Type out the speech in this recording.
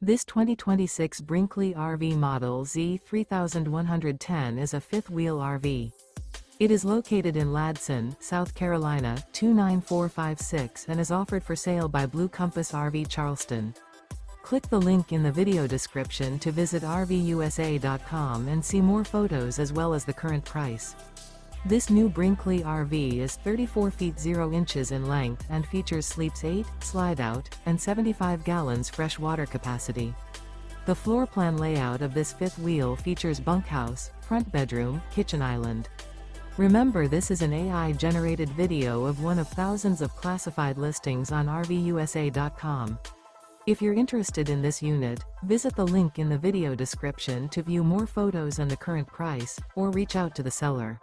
This 2026 Brinkley RV Model Z 3110 is a fifth-wheel RV. It is located in Ladson, South Carolina, 29456 and is offered for sale by Blue Compass RV Charleston. Click the link in the video description to visit RVUSA.com and see more photos as well as the current price. This new Brinkley RV is 34 feet 0 inches in length and features sleeps 8, slide-out, and 75 gallons fresh water capacity. The floor plan layout of this fifth wheel features bunkhouse, front bedroom, kitchen island. Remember, this is an AI-generated video of one of thousands of classified listings on RVUSA.com. If you're interested in this unit, visit the link in the video description to view more photos and the current price, or reach out to the seller.